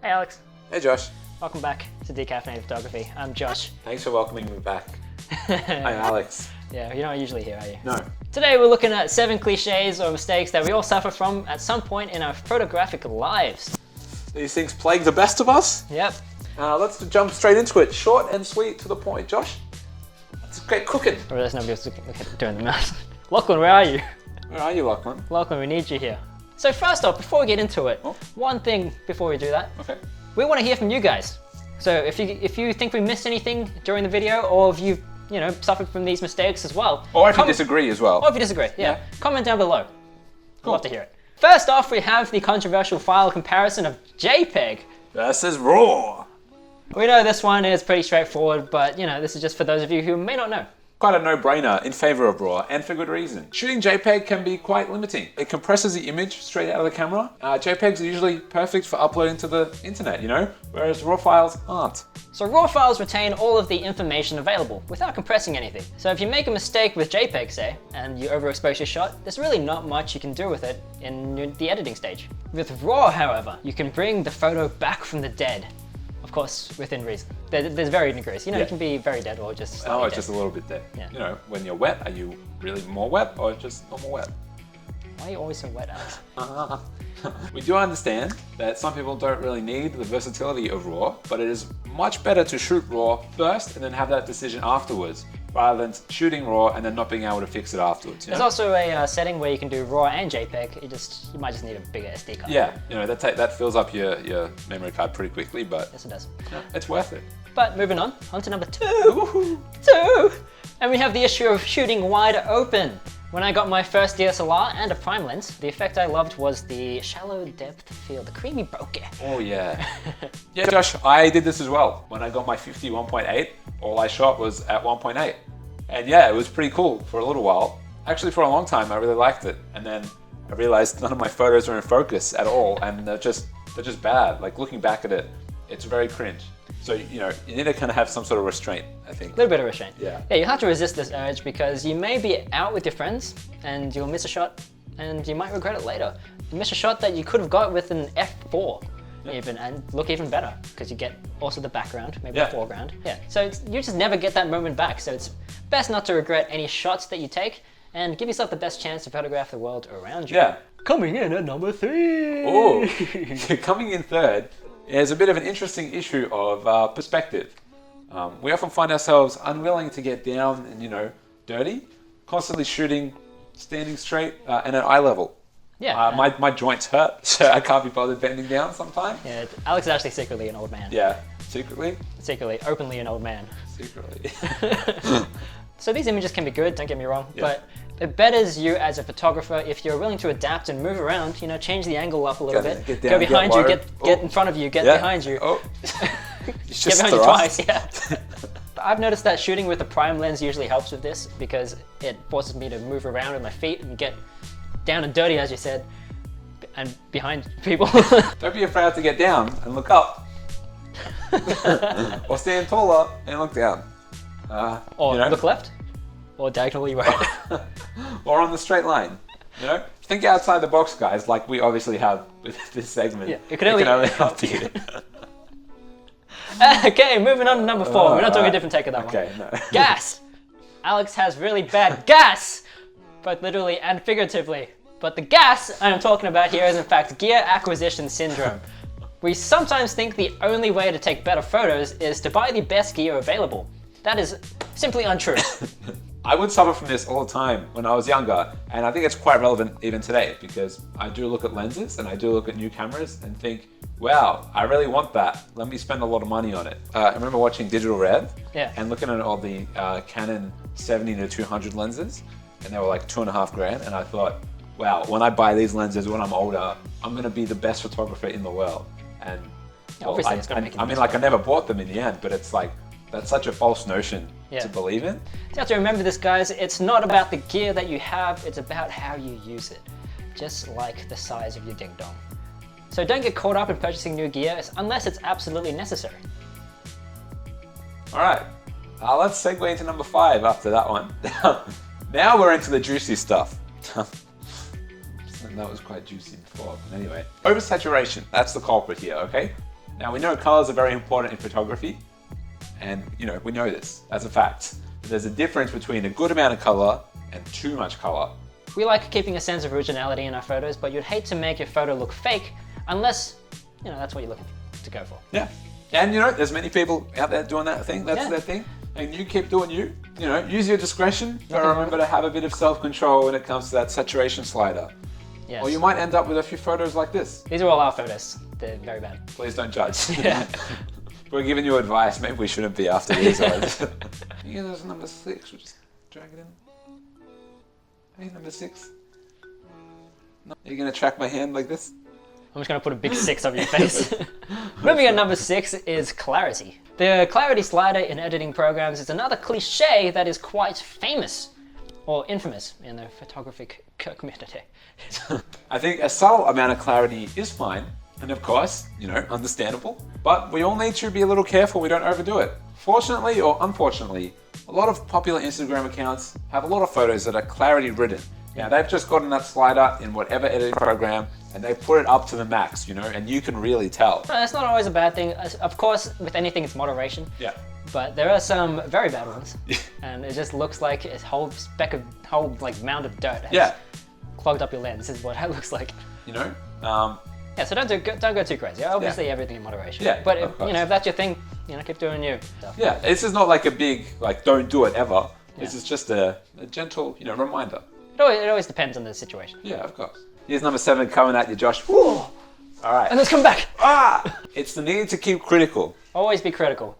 Hey Alex. Hey Josh. Welcome back to Decaffeinated Photography. I'm Josh. Thanks for welcoming me back. Hi Alex. Yeah, you're not usually here, are you? No. Today we're looking at 7 cliches or mistakes that we all suffer from at some point in our photographic lives. These things plague the best of us. Yep. Let's jump straight into it. Short and sweet to the point, Josh. Let's get cooking. Or there's nobody else doing the math. Lachlan, where are you? Where are you, Lachlan? Lachlan, we need you here. So first off, before we get into it, one thing before we do that. Okay. We want to hear from you guys. So if you think we missed anything during the video, or if you've suffered from these mistakes as well. Or if you disagree as well. Or if you disagree, yeah. Comment down below. Cool. Love to hear it. First off, we have the controversial file comparison of JPEG versus RAW. We know this one is pretty straightforward, but this is just for those of you who may not know. Quite a no-brainer in favor of RAW, and for good reason. Shooting JPEG can be quite limiting. It compresses the image straight out of the camera. JPEGs are usually perfect for uploading to the internet, whereas RAW files aren't. So RAW files retain all of the information available without compressing anything. So if you make a mistake with JPEG, say, and you overexpose your shot, there's really not much you can do with it in the editing stage. With RAW, however, you can bring the photo back from the dead. Of course, within reason. There's varying degrees. You can be very dead or just slightly it's dead. just a little bit dead. Yeah. When you're wet, are you really more wet or just normal wet? Why are you always so wet, Alex? We do understand that some people don't really need the versatility of RAW, but it is much better to shoot RAW first and then have that decision afterwards, rather than shooting RAW and then not being able to fix it afterwards. There's also a setting where you can do RAW and JPEG. You might just need a bigger SD card. Yeah, that fills up your memory card pretty quickly, but yes, it does. It's worth it. But moving on to number 2. And we have the issue of shooting wide open. When I got my first DSLR and a prime lens, the effect I loved was the shallow depth field, the creamy bokeh. Oh yeah. Yeah, Josh, I did this as well. When I got my 50 1.8, all I shot was at 1.8. And yeah, it was pretty cool for a little while. Actually, for a long time, I really liked it. And then I realized none of my photos are in focus at all, and they're just bad. Like looking back at it, it's very cringe. So, you need to kind of have some sort of restraint, I think. A little bit of restraint. Yeah. Yeah, you have to resist this urge because you may be out with your friends and you'll miss a shot and you might regret it later. You miss a shot that you could have got with an f4 even, and look even better because you get also the background, maybe the foreground. Yeah, so you just never get that moment back. So it's best not to regret any shots that you take and give yourself the best chance to photograph the world around you. Yeah. Coming in at number 3. Oh, coming in third is a bit of an interesting issue of perspective. We often find ourselves unwilling to get down and, dirty, constantly shooting, standing straight and at eye level. Yeah. My joints hurt, so I can't be bothered bending down sometimes. Yeah, Alex is actually secretly an old man. Yeah, secretly? Secretly, openly an old man. Secretly. So these images can be good, don't get me wrong, but it betters you as a photographer if you're willing to adapt and move around, change the angle up a little bit. Get down, go behind you, get in front of you, get behind you. Oh. Get behind you twice, yeah. I've noticed that shooting with a prime lens usually helps with this because it forces me to move around with my feet and get down and dirty, as you said, and behind people. Don't be afraid to get down and look up. Or stand taller and look down. Or look left, or diagonally right. Or on the straight line. Think outside the box, guys, like we obviously have with this segment. Yeah, it can only help you. Okay, moving on to number 4. We're not doing a different take of that one. Okay, no. Gas! Alex has really bad gas! Both literally and figuratively. But the gas I am talking about here is in fact gear acquisition syndrome. We sometimes think the only way to take better photos is to buy the best gear available. That is simply untrue. I would suffer from this all the time when I was younger, and I think it's quite relevant even today because I do look at lenses and I do look at new cameras and think, wow, I really want that. Let me spend a lot of money on it. I remember watching Digital Rev and looking at all the Canon 70-200 lenses, and they were like $2,500, and I thought, wow, when I buy these lenses when I'm older, I'm going to be the best photographer in the world. And obviously, it's going to make it I never bought them in the end, but it's like, that's such a false notion to believe in. You have to remember this, guys. It's not about the gear that you have, it's about how you use it. Just like the size of your ding dong. So don't get caught up in purchasing new gear unless it's absolutely necessary. All right, let's segue into number 5 after that one. Now we're into the juicy stuff. That was quite juicy before, but anyway. Oversaturation, that's the culprit here, okay? Now we know colors are very important in photography, and we know this as a fact. But there's a difference between a good amount of color and too much color. We like keeping a sense of originality in our photos, but you'd hate to make your photo look fake unless, that's what you're looking to go for. Yeah. And there's many people out there doing that thing. That's their thing. And you keep doing you. Use your discretion, but remember to have a bit of self-control when it comes to that saturation slider. Yes. Or you might end up with a few photos like this. These are all our photos. They're very bad. Please don't judge. Yeah. We're giving you advice. Maybe we shouldn't be after these ones. Yeah, there's number 6. We'll just drag it in. Hey, number 6. No. Are you going to track my hand like this? I'm just going to put a big 6 over your face. Moving on, number 6 is clarity. The clarity slider in editing programs is another cliche that is quite famous or infamous in the photographic community. I think a subtle amount of clarity is fine, and of course, understandable, but we all need to be a little careful we don't overdo it. Fortunately or unfortunately, a lot of popular Instagram accounts have a lot of photos that are clarity ridden. Now they've just gotten that slider in whatever editing program and they put it up to the max, and you can really tell. No, that's not always a bad thing. Of course, with anything, it's moderation. Yeah. But there are some very bad ones, and it just looks like a whole mound of dirt has clogged up your lens. Is what it looks like. Yeah, so don't go too crazy. Obviously, everything in moderation. Yeah, but if that's your thing, keep doing you stuff. Yeah, this is not like a big don't do it ever. This is just a gentle reminder. It always depends on the situation. Yeah, of course. Here's number 7 coming at you, Josh. Woo! All right. And let's come back. It's the need to keep critical. Always be critical.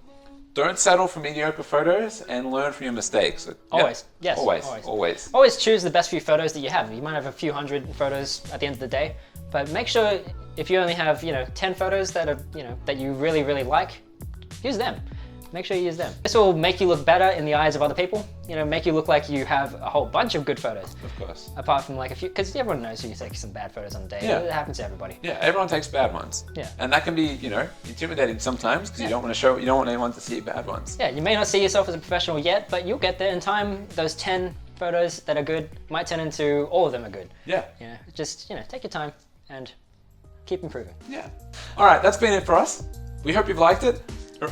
Don't settle for mediocre photos and learn from your mistakes. So, always. Yes. Always. Always choose the best few photos that you have. You might have a few hundred photos at the end of the day, but make sure if you only have 10 photos that are that you really really use them. Make sure you use them. This will make you look better in the eyes of other people. Make you look like you have a whole bunch of good photos. Of course. Apart from like a few, because everyone knows you take some bad photos on the day. Yeah. It happens to everybody. Yeah, everyone takes bad ones. Yeah. And that can be, intimidating sometimes because you don't want anyone to see your bad ones. Yeah, you may not see yourself as a professional yet, but you'll get there in time. Those 10 photos that are good might turn into all of them are good. Yeah. Just, take your time and keep improving. Yeah. All right, that's been it for us. We hope you've liked it.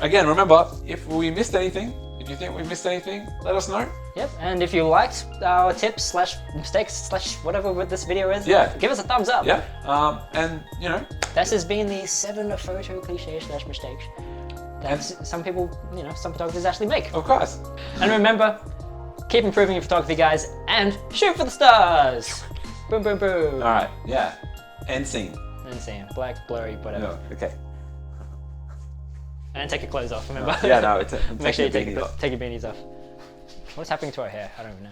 Again, remember, if we missed anything, if you think we missed anything, let us know. Yep, and if you liked our tips / mistakes / whatever this video is, give us a thumbs up. Yeah, and this has been the 7 photo cliches / mistakes that some people, some photographers actually make. Of course. And remember, keep improving your photography, guys, and shoot for the stars. Boom, boom, boom. All right, yeah. End scene. End scene. Black, blurry, whatever. No, okay. And take your clothes off, remember? Yeah, no, Make sure you take your beanies off. What's happening to our hair? I don't even know.